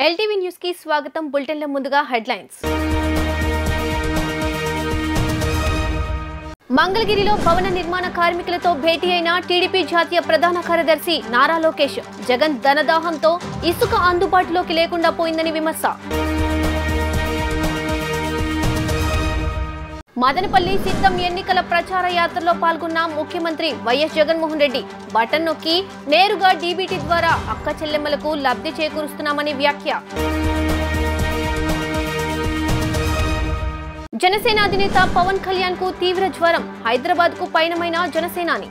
LTV news కి స్వాగతం. బులెటిన్ల ముందుగా హెడ్లైన్స్. మంగళగిరిలో భవన నిర్మాణ కార్మికులతో భేటీ అయిన టీడీపీ జాతీయ ప్రధాన కార్యదర్శి నారా లోకేష్. జగన్ ధనదాహంతో ఇసుక అందుబాటులోకి లేకుండా పోయిందని విమర్శ. మదనపల్లి సిద్ధం ఎన్నికల ప్రచార యాత్రలో పాల్గొన్న ముఖ్యమంత్రి వైఎస్ జగన్మోహన్ రెడ్డి. బటన్ నొక్కి నేరుగా డీబీటీ ద్వారా అక్క చెల్లెమ్మలకు లబ్ధి చేకూరుస్తున్నామని వ్యాఖ్య. జనసేన అధినేత పవన్ కళ్యాణ్ కు తీవ్ర జ్వరం. హైదరాబాద్ కు పయనమైన జనసేనాని.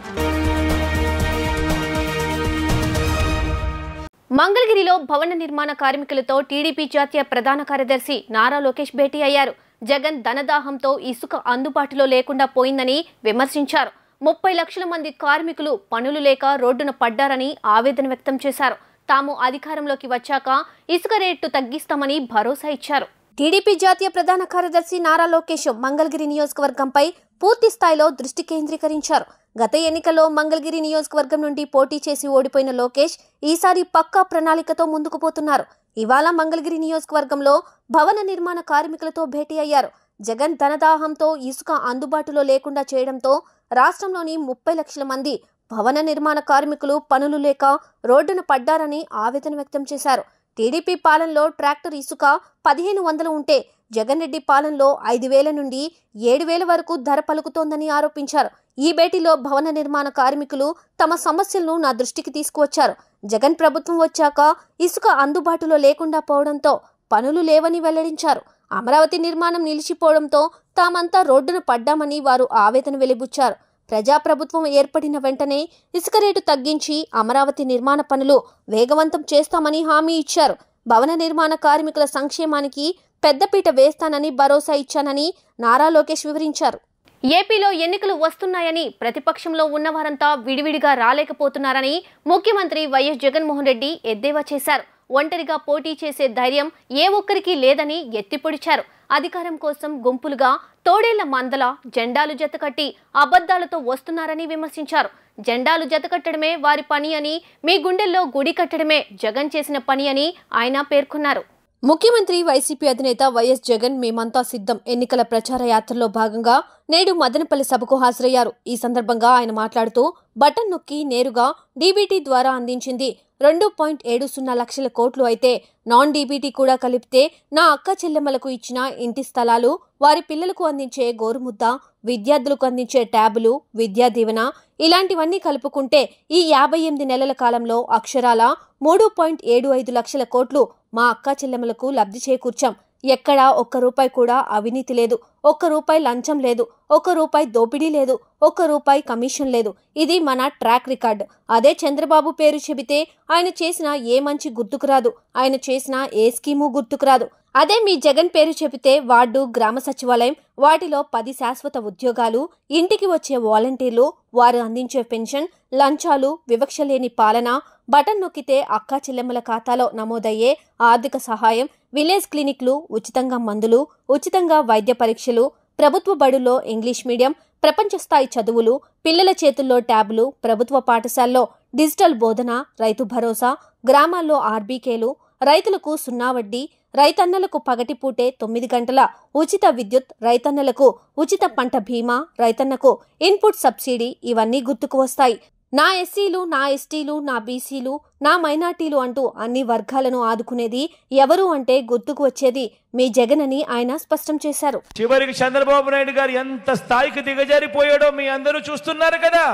మంగళగిరిలో భవన నిర్మాణ కార్మికులతో టీడీపీ జాతీయ ప్రధాన కార్యదర్శి నారా లోకేష్ భేటీ అయ్యారు. జగన్ ధనదాహంతో ఇసుక అందుబాటులో లేకుండా పోయిందని విమర్శించారు. 30 లక్షల మంది కార్మికులు పనులు లేక రోడ్డున పడ్డారని ఆవేదన వ్యక్తం చేశారు. తాము అధికారంలోకి వచ్చాక ఇసుక రేటు తగ్గిస్తామని భరోసా ఇచ్చారు. టీడీపీ జాతీయ ప్రధాన కార్యదర్శి నారా లోకేష్ మంగళగిరి నియోజకవర్గంపై పూర్తి స్థాయిలో దృష్టి కేంద్రీకరించారు. గత ఎన్నికల్లో మంగళగిరి నియోజకవర్గం నుండి పోటీ చేసి ఓడిపోయిన లోకేష్ ఈసారి పక్కా ప్రణాళికతో ముందుకు పోతున్నారు. ఇవాళ మంగళగిరి నియోజకవర్గంలో భవన నిర్మాణ కార్మికులతో భేటీ అయ్యారు. జగన్ ధనదాహంతో ఇసుక అందుబాటులో లేకుండా చేయడంతో రాష్ట్రంలోని 30 లక్షల మంది భవన నిర్మాణ కార్మికులు పనులు లేక రోడ్డున పడ్డారని ఆవేదన వ్యక్తం చేశారు. టీడీపీ పాలనలో ట్రాక్టర్ ఇసుక 1500 ఉంటే జగన్ రెడ్డి పాలనలో 5000 నుండి 7000 వరకు ధర పలుకుతోందని ఆరోపించారు. ఈ భేటీలో భవన నిర్మాణ కార్మికులు తమ సమస్యలను నా దృష్టికి తీసుకువచ్చారు. జగన్ ప్రభుత్వం వచ్చాక ఇసుక అందుబాటులో లేకుండా పోవడంతో పనులు లేవని వెల్లడించారు. అమరావతి నిర్మాణం నిలిచిపోవడంతో తామంతా రోడ్డున పడ్డామని వారు ఆవేదన వెలిబుచ్చారు. ప్రజాప్రభుత్వం ఏర్పడిన వెంటనే ఇసుక రేటు తగ్గించి అమరావతి నిర్మాణ పనులు వేగవంతం చేస్తామని హామీ ఇచ్చారు. భవన నిర్మాణ కార్మికుల సంక్షేమానికి పెద్దపీట వేస్తానని భరోసా ఇచ్చానని నారా లోకేష్ వివరించారు. ఏపీలో ఎన్నికలు వస్తున్నాయని ప్రతిపక్షంలో ఉన్నవారంతా విడివిడిగా రాలేకపోతున్నారని ముఖ్యమంత్రి వైఎస్ జగన్మోహన్ రెడ్డి ఎద్దేవా చేశారు. ఒంటరిగా పోటీ చేసే ధైర్యం ఏ ఒక్కరికి లేదని ఎత్తిపొడిచారు. అధికారం కోసం గుంపులుగా తోడేళ్ల మందల జెండాలు జతకట్టి అబద్దాలతో వస్తున్నారని విమర్శించారు. జెండాలు జతకట్టడమే వారి పని అని, మీ గుండెల్లో గుడి కట్టడమే జగన్ చేసిన పని అని ఆయన పేర్కొన్నారు. ముఖ్యమంత్రి వైసీపీ అధినేత వైఎస్ జగన్ మేమంతా సిద్ధం ఎన్నికల ప్రచార యాత్రలో భాగంగా నేడు మదనపల్లి సభకు హాజరయ్యారు. ఈ సందర్భంగా ఆయన మాట్లాడుతూ బటన్ నొక్కి నేరుగా డీబీటీ ద్వారా అందించింది 2.70 లక్షల కోట్లు అయితే నాన్ డీబీటీ కూడా కలిపితే నా అక్క చెల్లెమ్మలకు ఇచ్చిన ఇంటి స్థలాలు, వారి పిల్లలకు అందించే గోరుముద్ద, విద్యార్థులకు అందించే ట్యాబులు, విద్యా దీవెన ఇలాంటివన్నీ కలుపుకుంటే ఈ 58 నెలల కాలంలో అక్షరాల 3.75 లక్షల కోట్లు మా అక్క చెల్లెమ్మలకు లబ్ధి చేకూర్చాం. ఎక్కడా ఒక్క రూపాయి కూడా అవినీతి లేదు, ఒక్క రూపాయి లంచం లేదు, ఒక్క రూపాయి దోపిడీ లేదు, ఒక్క రూపాయి కమిషన్ లేదు. ఇది మన ట్రాక్ రికార్డ్. అదే చంద్రబాబు పేరు చెబితే ఆయన చేసిన ఏ మంచి గుర్తుకురాదు, ఆయన చేసిన ఏ స్కీము గుర్తుకురాదు. అదే మీ జగన్ పేరు చెబితే వార్డు, గ్రామ సచివాలయం, వాటిలో 10 శాశ్వత ఉద్యోగాలు, ఇంటికి వచ్చే వాలంటీర్లు, వారు అందించే పెన్షన్, లంచాలు, వివక్ష లేని పాలన, బటన్ నొక్కితే అక్కా చెల్లెమ్మల ఖాతాలో నమోదయ్యే ఆర్థిక సహాయం, విలేజ్ క్లినిక్లు, ఉచితంగా మందులు, ఉచితంగా వైద్య పరీక్షలు, ప్రభుత్వ బడుల్లో ఇంగ్లీష్ మీడియం, ప్రపంచ స్థాయి చదువులు, పిల్లల చేతుల్లో ట్యాబులు, ప్రభుత్వ పాఠశాలలో డిజిటల్ బోధన, రైతు భరోసా, గ్రామాల్లో ఆర్బీకేలు, రైతులకు 0 వడ్డీ, రైతన్నలకు పగటిపూటే 9 గంటల ఉచిత విద్యుత్, రైతన్నలకు ఉచిత పంట బీమా, రైతన్నకు ఇన్పుట్ సబ్సిడీ ఇవన్నీ గుర్తుకు వస్తాయి. నా ఎస్సీలు, నా ఎస్టీలు, నా బీసీలు, నా మైనార్టీలు అంటూ అన్ని వర్గాలను ఆదుకునేది ఎవరు అంటే గుర్తుకు వచ్చేది మీ జగన్ అని ఆయన స్పష్టం చేశారు. చివరికి చంద్రబాబు నాయుడు గారు ఎంత స్థాయికి దిగజారిపోయాడో మీ అందరూ చూస్తున్నారు కదా.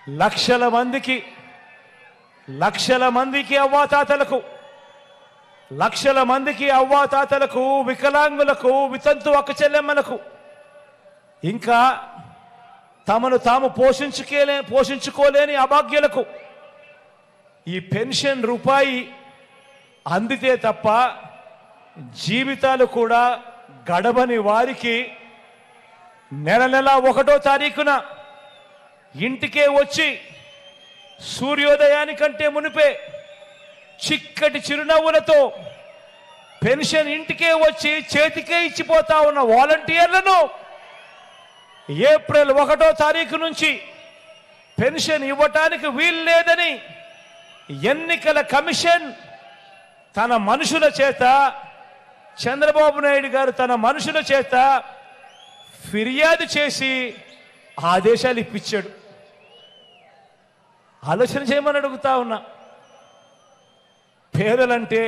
లక్షల మందికి అవ్వాతాతలకు, వికలాంగులకు, వితంతు అక్క చెల్లెమ్మలకు, ఇంకా తమను తాము పోషించుకోలేని అభాగ్యులకు ఈ పెన్షన్ రూపాయి అందితే తప్ప జీవితాలు కూడా గడవని వారికి నెల 1వ తారీఖున ఇంటికే వచ్చి సూర్యోదయానికంటే మునిపే చిక్కటి చిరునవ్వులతో పెన్షన్ ఇంటికే వచ్చి చేతికే ఇచ్చిపోతా ఉన్న వాలంటీర్లను ఏప్రిల్ 1వ తారీఖు నుంచి పెన్షన్ ఇవ్వటానికి వీలు లేదని ఎన్నికల కమిషన్ తన మనుషుల చేత చంద్రబాబు నాయుడు గారు తన మనుషుల చేత ఫిర్యాదు చేసి ఆదేశాలు ఇప్పించాడు. ఆలోచన చేయమని అడుగుతా ఉన్నా. పేదలంటే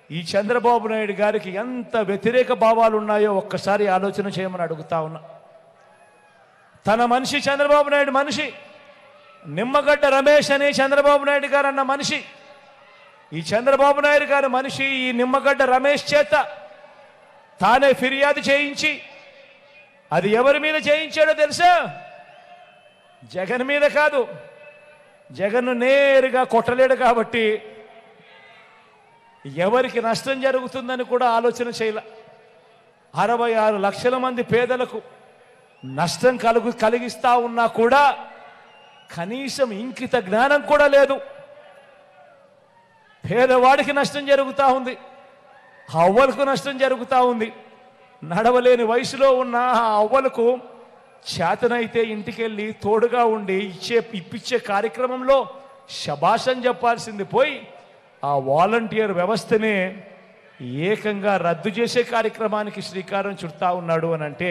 ఈ చంద్రబాబు నాయుడు గారికి ఎంత వ్యతిరేక భావాలు ఉన్నాయో ఒక్కసారి ఆలోచన చేయమని అడుగుతా ఉన్నా. తన మనిషి చంద్రబాబు నాయుడు మనిషి, నిమ్మగడ్డ రమేష్ అని చంద్రబాబు నాయుడు గారు అన్న మనిషి, ఈ చంద్రబాబు నాయుడు గారు మనిషి ఈ నిమ్మగడ్డ రమేష్ చేత తానే ఫిర్యాదు చేయించి, అది ఎవరి మీద చేయించాడో తెలుసా? జగన్ మీద కాదు. జగన్ను నేరుగా కొట్టలేడు కాబట్టి ఎవరికి నష్టం జరుగుతుందని కూడా ఆలోచన చేయలే. 66 లక్షల మంది పేదలకు నష్టం కలిగిస్తా ఉన్నా కూడా కనీసం ఇంకిత జ్ఞానం కూడా లేదు. పేదవాడికి నష్టం జరుగుతూ ఉంది, అవ్వలకు నష్టం జరుగుతూ ఉంది. నడవలేని వయసులో ఉన్న ఆ అవ్వలకు చేతనైతే ఇంటికెళ్ళి తోడుగా ఉండి ఇప్పించే కార్యక్రమంలో శభాషం చెప్పాల్సింది పోయి ఆ వాలంటీర్ వ్యవస్థనే ఏకంగా రద్దు చేసే కార్యక్రమానికి శ్రీకారం చుడతా ఉన్నాడు అని అంటే.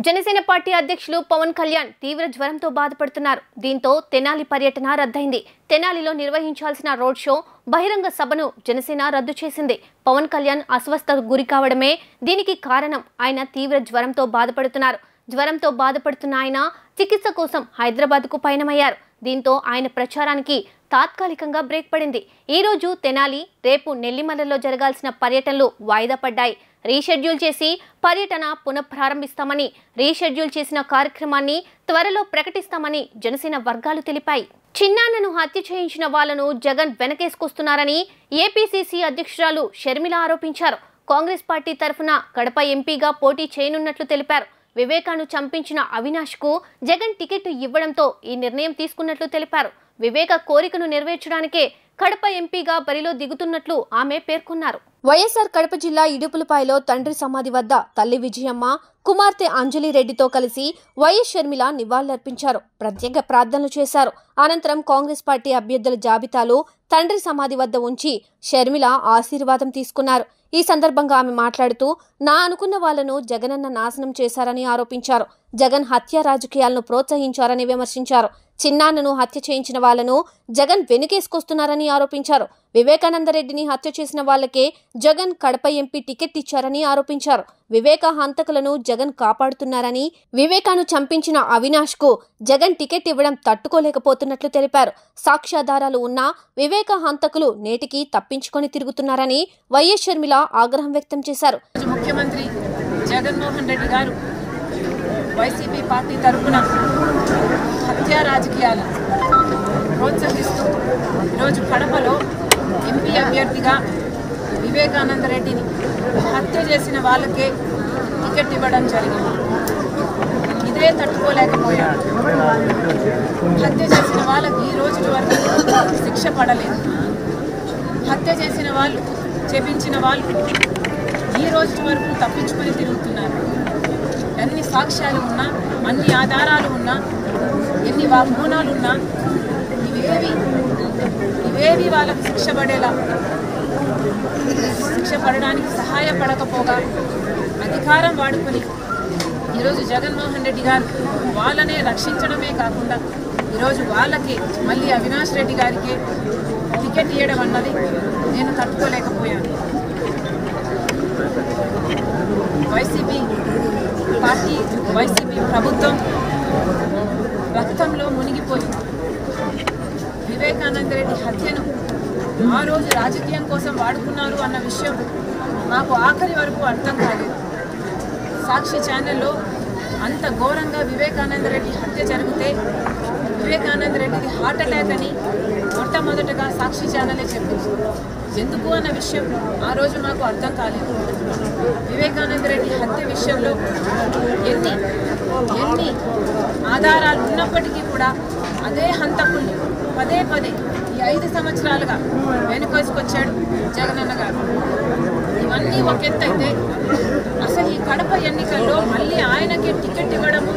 జనసేన పార్టీ అధ్యక్షులు పవన్ కళ్యాణ్ తీవ్ర జ్వరంతో బాధపడుతున్నారు. దీంతో తెనాలి పర్యటన రద్దయింది. తెనాలిలో నిర్వహించాల్సిన రోడ్ షో, బహిరంగ సభను జనసేన రద్దు చేసింది. పవన్ కళ్యాణ్ అస్వస్థతకు గురి కావడమే దీనికి కారణం. ఆయన తీవ్ర జ్వరంతో బాధపడుతున్నారు. జ్వరంతో బాధపడుతున్న ఆయన చికిత్స కోసం హైదరాబాద్కు పయనమయ్యారు. దీంతో ఆయన ప్రచారానికి తాత్కాలికంగా బ్రేక్ పడింది. ఈ రోజు తెనాలి, రేపు నెల్లిమలలో జరగాల్సిన పర్యటనలు వాయిదా పడ్డాయి. రీషెడ్యూల్ చేసి పర్యటన పునఃప్రారంభిస్తామని, రీషెడ్యూల్ చేసిన కార్యక్రమాన్ని త్వరలో ప్రకటిస్తామని జనసేన వర్గాలు తెలిపాయి. చిన్నాన్నను హత్య చేయించిన వాళ్లను జగన్ వెనకేసుకొస్తున్నారని ఏపీసీసీ అధ్యక్షురాలు షర్మిల ఆరోపించారు. కాంగ్రెస్ పార్టీ తరఫున కడప ఎంపీగా పోటీ చేయనున్నట్లు తెలిపారు. వివేకాను చంపించిన అవినాష్కు జగన్ టికెట్ ఇవ్వడంతో ఈ నిర్ణయం తీసుకున్నట్లు తెలిపారు. వివేక కోరికను నెరవేర్చడానికే కడప ఎంపీగా బరిలో దిగుతున్నట్లు ఆమె పేర్కొన్నారు. వైఎస్ఆర్ కడప జిల్లా ఇడుపులపాయలో తండ్రి సమాధి వద్ద తల్లి విజయమ్మ, కుమార్తె అంజలి రెడ్డితో కలిసి వైఎస్ షర్మిల నివాళులర్పించారు. ప్రత్యేక ప్రార్థనలు చేశారు. అనంతరం కాంగ్రెస్ పార్టీ అభ్యర్థుల జాబితాలు తండ్రి సమాధి వద్ద ఉంచి షర్మిల ఆశీర్వాదం తీసుకున్నారు. ఈ సందర్భంగా ఆమె మాట్లాడుతూ, నా అనుకున్న వాళ్లను జగనన్న నాశనం చేశారని ఆరోపించారు. జగన్ హత్య రాజకీయాలను ప్రోత్సహించారని విమర్శించారు. చిన్నాన్నను హత్య చేయించిన వాళ్లను జగన్ వెనుకేసుకొస్తున్నారని ఆరోపించారు. వివేకానందరెడ్డిని హత్య చేసిన వాళ్లకే జగన్ కడప ఎంపీ టికెట్ ఇచ్చారని ఆరోపించారు. వివేక హంతకులను జగన్ కాపాడుతున్నారని, వివేకాను చంపించిన అవినాష్ కు జగన్ టికెట్ ఇవ్వడం తట్టుకోలేకపోతున్నట్లు తెలిపారు. సాక్ష్యాధారాలు ఉన్నా వివేక హంతకులు నేటికి తప్పించుకొని తిరుగుతున్నారని వైఎస్ షర్మిల ఆగ్రహం వ్యక్తం చేశారు. ముఖ్యమంత్రి జగన్మోహన్ రెడ్డి గారు వైసీపీ పార్టీ తరఫున హత్యా రాజకీయాలు ప్రోత్సహిస్తూ ఈరోజు కడపలో ఎంపీ అభ్యర్థిగా వివేకానందరెడ్డిని హత్య చేసిన వాళ్ళకే టికెట్ ఇవ్వడం జరిగింది. ఇదే తట్టుకోలేకపోయాడు. హత్య చేసిన వాళ్ళకి ఈ రోజు వరకు శిక్ష పడలేదు. హత్య చేసిన వాళ్ళు, చెప్పించిన వాళ్ళు ఈ రోజు వరకు తప్పించుకొని తిరుగుతున్నారు. ఎన్ని సాక్ష్యాలు ఉన్నా, అన్ని ఆధారాలు ఉన్నా, ఎన్ని వాగ్మూనాలు ఉన్నా ఇవేవి వాళ్ళకు శిక్ష పడడానికి సహాయపడకపోగా అధికారం వాడుకొని ఈరోజు జగన్మోహన్ రెడ్డి గారు వాళ్ళనే రక్షించడమే కాకుండా ఈరోజు వాళ్ళకి మళ్ళీ అవినాష్ రెడ్డి గారికి టికెట్ ఇవ్వడం అన్నది నేను తట్టుకోలేకపోయాను. వైసీపీ పార్టీ, వైసీపీ ప్రభుత్వం రక్తంలో మునిగిపోయింది. వివేకానందరెడ్డి హత్యను ఆ రోజు రాజకీయం కోసం వాడుకున్నారు అన్న విషయం నాకు ఆఖరి వరకు అర్థం కాలేదు. సాక్షి ఛానల్లో అంత ఘోరంగా వివేకానందరెడ్డి హత్య జరిగితే వివేకానందరెడ్డిది హార్ట్ అటాక్ అని మొట్టమొదటగా సాక్షి ఛానలే చెప్పింది. ఎందుకు అన్న విషయం ఆ రోజు నాకు అర్థం కాలేదు. వివేకానందరెడ్డి హత్య విషయంలో ఎన్ని ఆధారాలు ఉన్నప్పటికీ కూడా అదే హంతకుల్ని పదే ఈ 5 సంవత్సరాలుగా వెనుకొచ్చాడు జగనన్న గారు. ఇవన్నీ ఒక ఎత్తైతే అసలు ఈ కడప ఎన్నికల్లో మళ్ళీ ఆయనకే టికెట్ ఇవ్వడము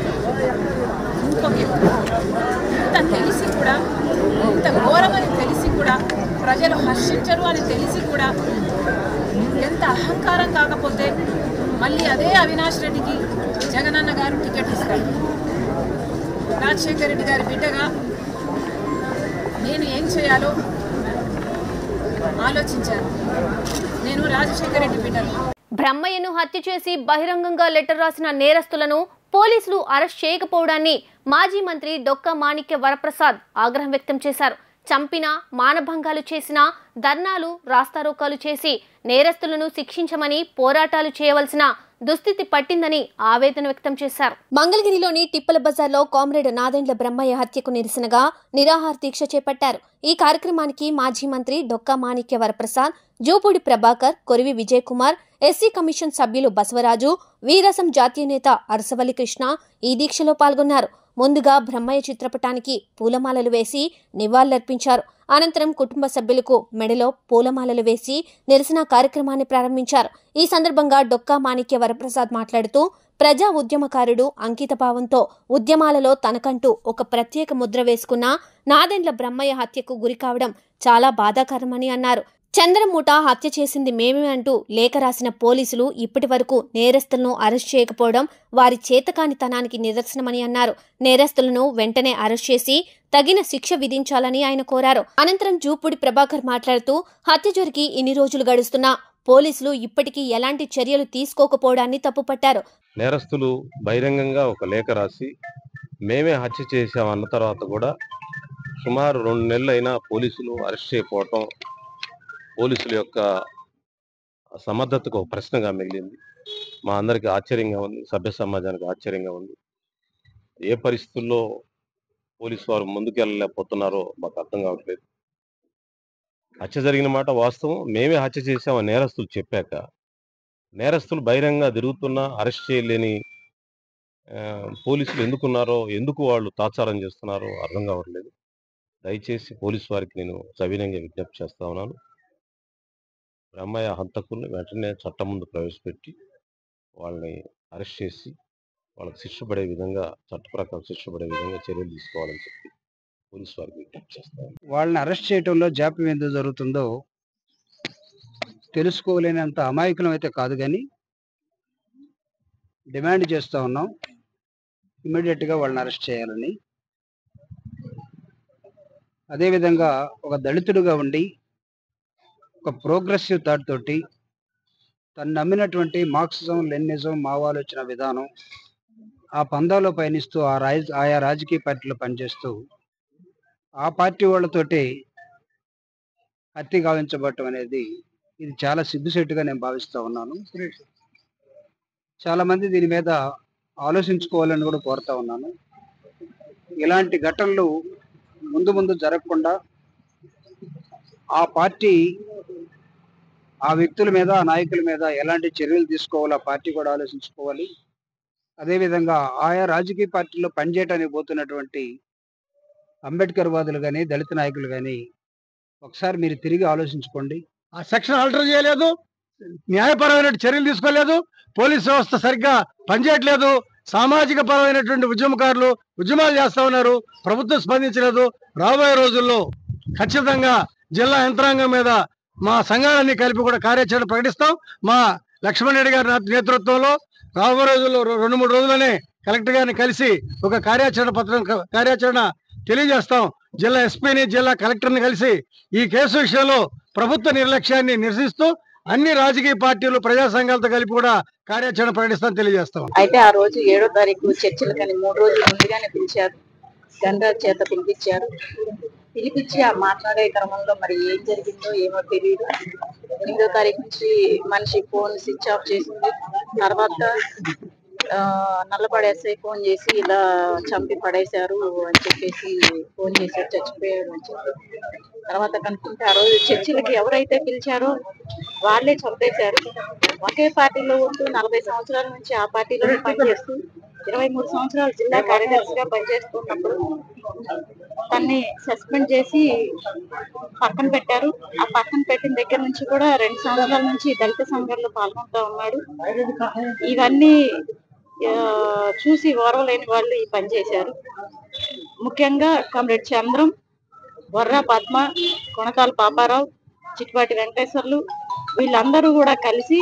ఇంకొక ఎత్తు. ఇంత తెలిసి కూడా, ఇంత ఘోరమని తెలిసి కూడా, ప్రజలు హర్షించరు అని తెలిసి కూడా అహంకారం కాకపోతే మళ్ళీ అదే అవినాష్ రెడ్డికి జగనన్న గారు టికెట్ ఇస్తారు. రాజశేఖర రెడ్డి గారి బిడ్డగా నేను ఏం చేయాలో ఆలోచించాను. నేను రాజశేఖర రెడ్డి బిడ్డను. బ్రహ్మయ్యను హత్య చేసి బహిరంగంగా లెటర్ రాసిన నేరస్తులను పోలీసులు అరెస్ట్ చేయకపోవడాన్ని మాజీ మంత్రి డొక్కా మాణిక్య వరప్రసాద్ ఆగ్రహం వ్యక్తం చేశారు. చంపినా, మానభంగాలు చేసినా, ధర్నాలు, రాస్తారోకాలు చేసి నేరస్తులను శిక్షించమని పోరాటాలు చేయవలసిన దుస్థితి పట్టిందని ఆవేదన వ్యక్తం చేశారు. మంగళగిరిలోని టిప్పల బజార్లో కామ్రేడ్ నాదెండ్ల బ్రహ్మయ్య హత్యకు నిరసనగా నిరాహార దీక్ష చేపట్టారు. ఈ కార్యక్రమానికి మాజీ మంత్రి డొక్కా మాణిక్య వరప్రసాద్, జూపూడి ప్రభాకర్, కొరివి విజయ్ కుమార్, ఎస్సీ కమిషన్ సభ్యులు బసవరాజు, వీరసం జాతీయ నేత అరసవల్లి కృష్ణ ఈ దీక్షలో పాల్గొన్నారు. ముందుగా బ్రహ్మయ్య చిత్రపటానికి పూలమాలలు వేసి నివాళులర్పించారు. అనంతరం కుటుంబ సభ్యులకు మెడలో పూలమాలలు వేసి నిరసన కార్యక్రమాన్ని ప్రారంభించారు. ఈ సందర్భంగా డొక్కా మాణిక్య వరప్రసాద్ మాట్లాడుతూ ప్రజా ఉద్యమకారుడు అంకితభావంతో ఉద్యమాలలో తనకంటూ ఒక ప్రత్యేక ముద్ర వేసుకున్న నాదెండ్ల బ్రహ్మయ్య హత్యకు గురికావడం చాలా బాధాకరమని అన్నారు. చంద్రమూట హత్య చేసింది మేమే అంటూ లేఖ రాసిన పోలీసులు ఇప్పటి వరకు నేరస్తులను అరెస్ట్ చేయకపోవడం వారి చేతకానితనానికి నిదర్శనమని అన్నారు. నేరస్తులను వెంటనే అరెస్ట్ చేసి తగిన శిక్ష విధించాలని ఆయన కోరారు. అనంతరం జూపూడి ప్రభాకర్ మాట్లాడుతూ హత్య జరిగి ఇన్ని రోజులు గడుస్తున్నా పోలీసులు ఇప్పటికీ ఎలాంటి చర్యలు తీసుకోకపోవడాన్ని తప్పుపట్టారు. నేరస్తులు బహిరంగంగా ఒక లేఖ రాసి మేమే హత్య చేశామన్న తర్వాత కూడా సుమారు 2 నెలలైనా పోలీసులు అరెస్ట్ చేయకపోవటం పోలీసుల యొక్క సమర్థతకు ఒక ప్రశ్నగా మిగిలింది. మా అందరికీ ఆశ్చర్యంగా ఉంది, సభ్య సమాజానికి ఆశ్చర్యంగా ఉంది. ఏ పరిస్థితుల్లో పోలీసు వారు ముందుకెళ్ళలేకపోతున్నారో మాకు అర్థం కావట్లేదు. హత్య జరిగిన మాట వాస్తవం, మేమే హత్య చేశామని నేరస్తులు చెప్పాక నేరస్తులు బహిరంగంగా తిరుగుతున్నా అరెస్ట్ చేయలేని పోలీసులు ఎందుకున్నారో, ఎందుకు వాళ్ళు తాత్సారం చేస్తున్నారో అర్థం కావట్లేదు. దయచేసి పోలీసు వారికి నేను సవినయంగా విజ్ఞప్తి చేస్తా ఉన్నాను. బ్రహ్మయ్య హంతకుల్ని వెంటనే చట్టం ముందు ప్రవేశపెట్టి వాళ్ళని అరెస్ట్ చేసి వాళ్ళకి శిక్ష పడే విధంగా, చట్ట ప్రకారం శిక్ష పడే విధంగా చర్యలు తీసుకోవాలని చెప్పి పోలీసు వారికి విజ్ఞప్తి చేస్తాను. వాళ్ళని అరెస్ట్ చేయడంలో జాప్యం ఎందుకు జరుగుతుందో తెలుసుకోలేనంత అమాయకులం అయితే కాదు, కానీ డిమాండ్ చేస్తూ ఉన్నాం ఇమ్మీడియట్గా వాళ్ళని అరెస్ట్ చేయాలని. అదేవిధంగా ఒక దళితుడుగా ఉండి ఒక ప్రోగ్రెసివ్ థాట్ తోటి తను నమ్మినటువంటి మార్క్సిజం, లెనినిజం, మావోలోచన విధానం ఆ పందాలో పయనిస్తూ ఆయా రాజకీయ పార్టీలో పనిచేస్తూ ఆ పార్టీ వాళ్ళతోటి హత్య గావించబడటం అనేది ఇది చాలా సిగ్గుసేటుగా నేను భావిస్తూ ఉన్నాను. చాలామంది దీని మీద ఆలోచించుకోవాలని కూడా కోరుతా ఉన్నాను. ఇలాంటి ఘటనలు ముందు ముందు జరగకుండా ఆ పార్టీ, ఆ వ్యక్తుల మీద, ఆ నాయకుల మీద ఎలాంటి చర్యలు తీసుకోవాలో ఆ పార్టీ కూడా ఆలోచించుకోవాలి. అదేవిధంగా ఆయా రాజకీయ పార్టీల్లో పనిచేయడానికి పోతున్నటువంటి అంబేద్కర్ వాదులు కానీ, దళిత నాయకులు కానీ ఒకసారి మీరు తిరిగి ఆలోచించుకోండి. ఆ సెక్షన్ ఆల్టర్ చేయలేదు, న్యాయపరమైన చర్యలు తీసుకోలేదు, పోలీస్ వ్యవస్థ సరిగ్గా పనిచేయట్లేదు, సామాజిక పరమైనటువంటి ఉద్యమకారులు ఉద్యమాలు చేస్తా ఉన్నారు, ప్రభుత్వం స్పందించలేదు. రాబోయే రోజుల్లో ఖచ్చితంగా జిల్లా యంత్రాంగం మీద మా సంఘాలన్నీ కలిపి కూడా కార్యాచరణ ప్రకటిస్తాం. మా లక్ష్మణ్ రెడ్డి గారి నేతృత్వంలో రాబోయే రోజుల్లో 2-3 రోజుల్లోనే కలెక్టర్ గారిని కలిసి ఒక కార్యాచరణ తెలియజేస్తాం. జిల్లా ఎస్పీని, జిల్లా కలెక్టర్ని కలిసి ఈ కేసు విషయంలో ప్రభుత్వ నిర్లక్ష్యాన్ని నిరసిస్తూ అన్ని రాజకీయ పార్టీలు, ప్రజా సంఘాలతో కలిపి కూడా కార్యాచరణ ప్రకటిస్తాం తెలియజేస్తాం. అయితే ఆ రోజు 7వ తారీఖు చర్చలు కానీ 3 రోజులు ముందుగానే పిలిచారు, గంగాధర్ చేత పిలిపించి ఆ మాట్లాడే క్రమంలో మరి ఏం జరిగిందో ఏమో తెలియదు. 8వ తారీఖు నుంచి మనిషి ఫోన్ స్విచ్ ఆఫ్ చేసింది. తర్వాత నల్లపాడు ఎస్ఐ ఫోన్ చేసి ఇలా చంపి పడేశారు అని చెప్పేసి ఫోన్ చేశారు, చచ్చిపోయాడు అని చెప్పి. తర్వాత కనుక్కుంటే ఆ రోజు చర్చిలకి ఎవరైతే పిలిచారో వాళ్ళే చంపేశారు. ఒకే పార్టీలో ఉంటూ 40 సంవత్సరాల నుంచి ఆ పార్టీలో పనిచేస్తూ 23 సంవత్సరాలు జిల్లా కార్యదర్శిగా పనిచేస్తున్నప్పుడు తన్ని సస్పెండ్ చేసి పక్కన పెట్టారు. ఆ పక్కన పెట్టిన దగ్గర నుంచి కూడా 2 సంవత్సరాల నుంచి దళిత సంఘాల్లో పాల్గొంటూ ఉన్నాడు. ఇవన్నీ చూసి ఓర్వలేని వాళ్ళు ఈ పని చేశారు. ముఖ్యంగా కామ్రేడ్ చంద్రం, వర్రా పద్మ, కొనకాల పాపారావు, చిట్టిపాటి వెంకటేశ్వర్లు, వీళ్ళందరూ కూడా కలిసి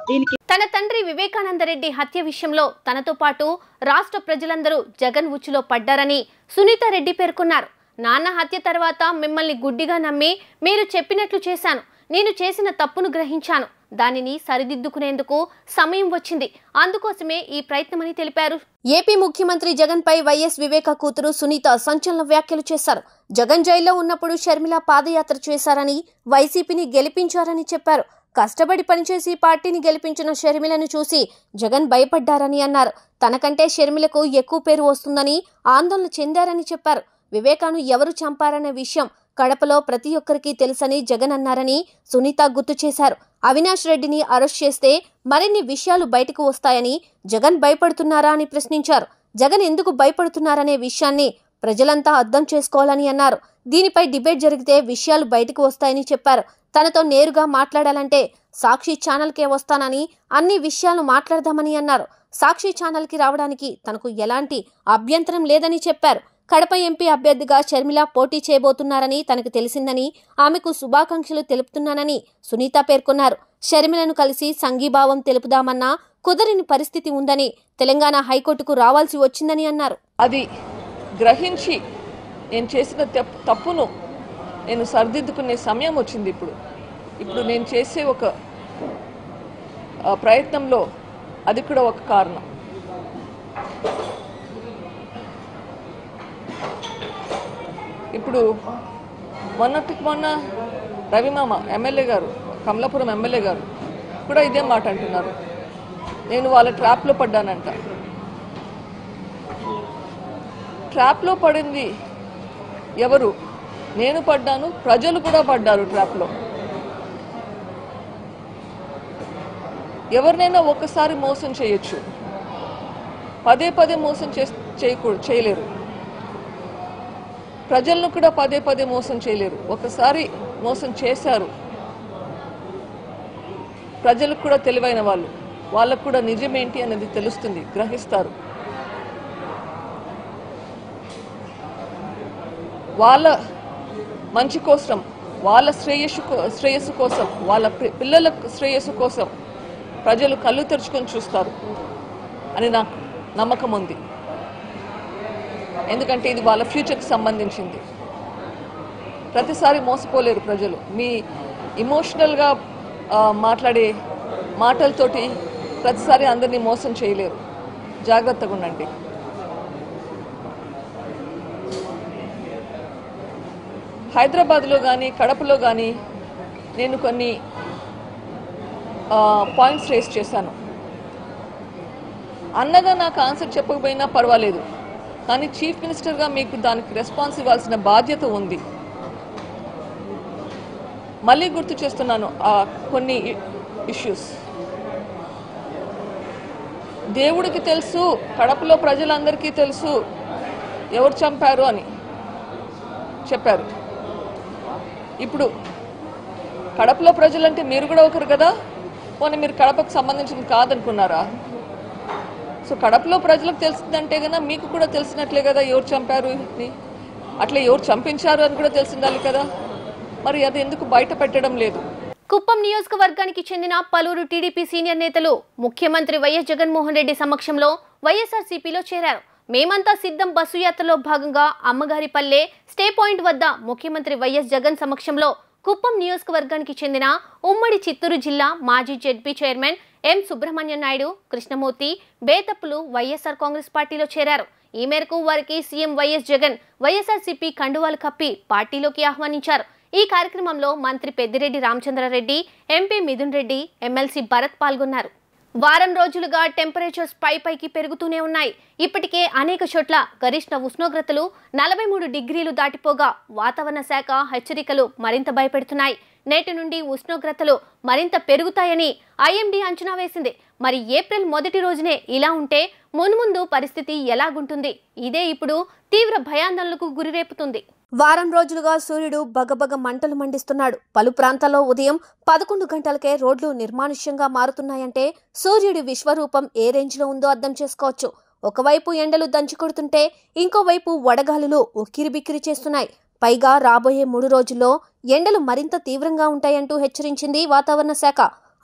దీనికి తన తండ్రి వివేకానందరెడ్డి హత్య విషయంలో తనతో పాటు రాష్ట్ర ప్రజలందరూ జగన్ ఉచ్చులో పడ్డారని సునీతారెడ్డి పేర్కొన్నారు. నాన్న హత్య తర్వాత మిమ్మల్ని గుడ్డిగా నమ్మి మీరు చెప్పినట్లు చేశాను. నేను చేసిన తప్పును గ్రహించాను. దానిని సరిదిద్దుకునేందుకు సమయం వచ్చింది. అందుకోసమే ఈ ప్రయత్నమని తెలిపారు. ఏపీ ముఖ్యమంత్రి జగన్ పై వైఎస్ వివేక కూతురు సునీత సంచలన వ్యాఖ్యలు చేశారు. జగన్ జైల్లో ఉన్నప్పుడు షర్మిల పాదయాత్ర చేశారని, వైసీపీని గెలిపించారని చెప్పారు. కష్టపడి పనిచేసి పార్టీని గెలిపించిన షర్మిలను చూసి జగన్ భయపడ్డారని అన్నారు. తనకంటే షర్మిలకు ఎక్కువ పేరు వస్తుందని ఆందోళన చెందారని చెప్పారు. వివేకాను ఎవరు చంపారనే విషయం కడపలో ప్రతి ఒక్కరికి తెలుసని జగన్ అన్నారని సునీత గుర్తు చేశారు. అవినాష్ రెడ్డిని అరెస్ట్ చేస్తే మరిన్ని విషయాలు బయటకు వస్తాయని జగన్ భయపడుతున్నారా అని ప్రశ్నించారు. జగన్ ఎందుకు భయపడుతున్నారనే విషయాన్ని ప్రజలంతా అర్థం చేసుకోవాలని అన్నారు. దీనిపై డిబేట్ జరిగితే విషయాలు బయటకు వస్తాయని చెప్పారు. తనతో నేరుగా మాట్లాడాలంటే సాక్షి ఛానల్కే వస్తానని, అన్ని విషయాలు మాట్లాడదామని అన్నారు. సాక్షి ఛానల్కి రావడానికి తనకు ఎలాంటి అభ్యంతరం లేదని చెప్పారు. కడప ఎంపీ అభ్యర్థిగా షర్మిల పోటీ చేయబోతున్నారని తనకు తెలిసిందని, ఆమెకు శుభాకాంక్షలు తెలుపుతున్నానని సునీత పేర్కొన్నారు. షర్మిలను కలిసి సంఘీభావం తెలుపుదామన్నా కుదరని పరిస్థితి ఉందని, తెలంగాణ హైకోర్టుకు రావాల్సి వచ్చిందని అన్నారు. అది గ్రహించి నేను చేసిన తప్పును నేను సరిదిద్దుకునే సమయం వచ్చింది. ఇప్పుడు నేను చేసే ఒక ప్రయత్నంలో అది కూడా ఒక కారణం. ఇప్పుడు మొన్న రవిమామ ఎమ్మెల్యే గారు, కమలాపురం ఎమ్మెల్యే గారు కూడా ఇదే మాట అంటున్నారు. నేను వాళ్ళ ట్రాప్లో పడ్డానంట. ట్రాప్లో పడింది ఎవరు? నేను పడ్డాను, ప్రజలు కూడా పడ్డారు ట్రాప్లో. ఎవరినైనా ఒకసారి మోసం చేయొచ్చు, పదే పదే మోసం చేయలేరు. ప్రజలను కూడా పదే పదే మోసం చేయలేరు. ఒకసారి మోసం చేశారు. ప్రజలకు కూడా తెలివైన వాళ్ళు, వాళ్ళకు కూడా నిజమేంటి అనేది తెలుస్తుంది, గ్రహిస్తారు. వాళ్ళ మంచి కోసం, వాళ్ళ శ్రేయస్సు కోసం, వాళ్ళ పిల్లల శ్రేయస్సు కోసం ప్రజలు కళ్ళు తెరుచుకొని చూస్తారు అని నాకు నమ్మకం ఉంది. ఎందుకంటే ఇది వాళ్ళ ఫ్యూచర్కి సంబంధించింది. ప్రతిసారి మోసపోలేరు ప్రజలు. మీ ఇమోషనల్గా మాట్లాడే మాటలతోటి ప్రతిసారి అందరినీ మోసం చేయలేరు. జాగ్రత్తగా ఉండండి. హైదరాబాద్లో కానీ కడపలో కానీ నేను కొన్ని పాయింట్స్ రేస్ చేశాను. అన్నగా నాకు ఆన్సర్ చెప్పకపోయినా పర్వాలేదు, కానీ చీఫ్ మినిస్టర్గా మీకు దానికి రెస్పాన్స్ ఇవ్వాల్సిన బాధ్యత ఉంది. మళ్ళీ గుర్తు చేస్తున్నాను కొన్ని ఇష్యూస్. దేవుడికి తెలుసు, కడపలో ప్రజలందరికీ తెలుసు ఎవరు చంపారు అని చెప్పారు. ఇప్పుడు కడపలో ప్రజలంటే మీరు కూడా ఒకరు కదా, పోనీ మీరు కడపకు సంబంధించింది కాదనుకున్నారా? సో కడపలో ప్రజలకు తెలిసిందంటే కదా మీకు కూడా తెలిసినట్లే కదా ఎవరు చంపారు అని. అట్లా ఎవరు చంపించారు అని కూడా తెలిసిందాలి కదా. మరి అది ఎందుకు బయట పెట్టడం లేదు? కుప్పం నియోజకవర్గానికి చెందిన పలువురు టీడీపీ సీనియర్ నేతలు ముఖ్యమంత్రి వైఎస్ జగన్మోహన్ రెడ్డి సమక్షంలో వైఎస్ఆర్సీపీలో చేరారు. మేమంతా సిద్ధం బస్సు యాత్రలో భాగంగా అమ్మగారిపల్లె స్టే పాయింట్ వద్ద ముఖ్యమంత్రి వైఎస్ జగన్ సమక్షంలో కుప్పం నియోజకవర్గానికి చెందిన ఉమ్మడి చిత్తూరు జిల్లా మాజీ ZP chairman M Subrahmanyam Naidu, Krishnamurthy, బేతప్పులు వైఎస్ఆర్ కాంగ్రెస్ పార్టీలో చేరారు. ఈ మేరకు వారికి సీఎం వైఎస్ జగన్ వైఎస్ఆర్సీపీ కండువాలు కప్పి పార్టీలోకి ఆహ్వానించారు. ఈ కార్యక్రమంలో మంత్రి పెద్దిరెడ్డి రామచంద్రారెడ్డి, ఎంపీ మిథున్ రెడ్డి, ఎమ్మెల్సీ భరత్ పాల్గొన్నారు. వారం రోజులుగా టెంపరేచర్స్ పైకి పెరుగుతూనే ఉన్నాయి. ఇప్పటికే అనేక చోట్ల గరిష్ట ఉష్ణోగ్రతలు 43 డిగ్రీలు దాటిపోగా వాతావరణ శాఖ హెచ్చరికలు మరింత భయపెడుతున్నాయి. నేటి నుండి ఉష్ణోగ్రతలు మరింత పెరుగుతాయని ఐఎండీ అంచనా వేసింది. మరి ఏప్రిల్ మొదటి రోజునే ఇలా ఉంటే మున్ముందు పరిస్థితి ఎలాగుంటుంది? ఇదే ఇప్పుడు తీవ్ర భయాందోళనకు గురిరేపుతుంది. వారం రోజులుగా సూర్యుడు బగబగ మంటలు మండిస్తున్నాడు. పలు ప్రాంతాల్లో ఉదయం 11 గంటలకే రోడ్లు నిర్మానుష్యంగా మారుతున్నాయంటే సూర్యుడి విశ్వరూపం ఏ రేంజ్లో ఉందో అర్థం చేసుకోవచ్చు. ఒకవైపు ఎండలు దంచుకొడుతుంటే ఇంకోవైపు వడగాలులు ఉక్కిరిబిక్కిరి చేస్తున్నాయి. పైగా రాబోయే 3 రోజుల్లో ఎండలు మరింత తీవ్రంగా ఉంటాయంటూ హెచ్చరించింది వాతావరణ శాఖ.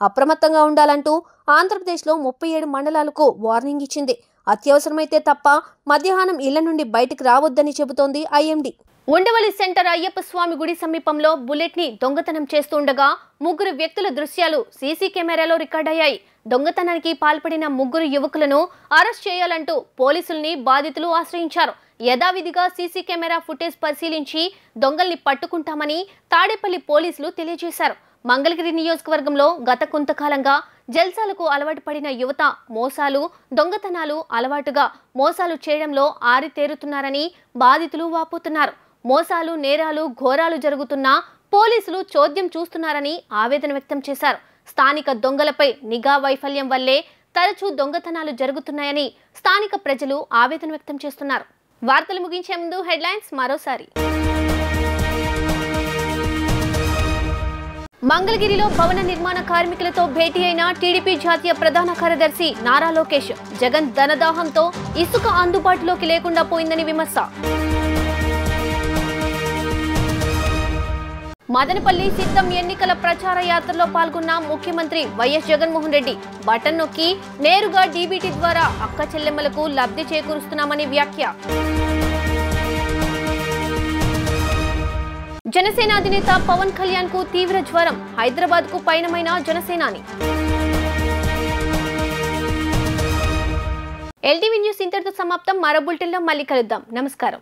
అప్రమత్తంగా ఉండాలంటూ ఆంధ్రప్రదేశ్లో 37 మండలాలకు వార్నింగ్ ఇచ్చింది. అత్యవసరమైతే తప్ప మధ్యాహ్నం ఇళ్ల నుండి బయటకు రావద్దని చెబుతోంది ఐఎండీ. ఉండవల్లి సెంటర్ అయ్యప్ప స్వామి గుడి సమీపంలో బుల్లెట్ ని దొంగతనం చేస్తుండగా 3 వ్యక్తుల దృశ్యాలు సీసీ కెమెరాలో రికార్డయ్యాయి. దొంగతనానికి పాల్పడిన 3 యువకులను అరెస్ట్ చేయాలంటూ పోలీసుల్ని బాధితులు ఆశ్రయించారు. యథావిధిగా సీసీ కెమెరా ఫుటేజ్ పరిశీలించి దొంగల్ని పట్టుకుంటామని తాడేపల్లి పోలీసులు తెలియజేశారు. మంగళగిరి నియోజకవర్గంలో గత కొంతకాలంగా జల్సాలకు అలవాటు పడిన యువత మోసాలు, దొంగతనాలు అలవాటుగా మోసాలు చేయడంలో ఆరితేరుతున్నారని బాధితులు వాపోతున్నారు. మోసాలు, నేరాలు, ఘోరాలు జరుగుతున్నా పోలీసులు చోద్యం చూస్తున్నారని ఆవేదన వ్యక్తం చేశారు. స్థానిక దొంగలపై నిఘా వైఫల్యం వల్లే తరచూ దొంగతనాలు జరుగుతున్నాయని స్థానిక ప్రజలు ఆవేదన వ్యక్తం చేస్తున్నారు. వార్తలు ముగించే ముందు హెడ్లైన్స్ మరోసారి. మంగళగిరిలో భవన నిర్మాణ కార్మికులతో భేటీ అయిన టీడీపీ జాతీయ ప్రధాన కార్యదర్శి నారా లోకేష్. జగన్ ధనదాహంతో ఇసుక అందుబాటులోకి లేకుండా పోయిందని విమర్శ. మదనపల్లి సిద్ధం ఎన్నికల ప్రచార యాత్రలో పాల్గొన్న ముఖ్యమంత్రి వైఎస్ జగన్మోహన్ రెడ్డి. బటన్ నొక్కి నేరుగా డీబీటీ ద్వారా అక్క చెల్లెమ్మలకు లబ్ధి చేకూరుస్తున్నామని వ్యాఖ్య. జనసేన అధినేత పవన్ కళ్యాణ్ కు తీవ్ర జ్వరం. హైదరాబాద్ కు పయనమైన జనసేనాని. ఎల్టీవీ న్యూస్ ఇంతటితో సమాప్తం. మరో బులెటిన్లో మళ్ళీ కలుద్దాం. నమస్కారం.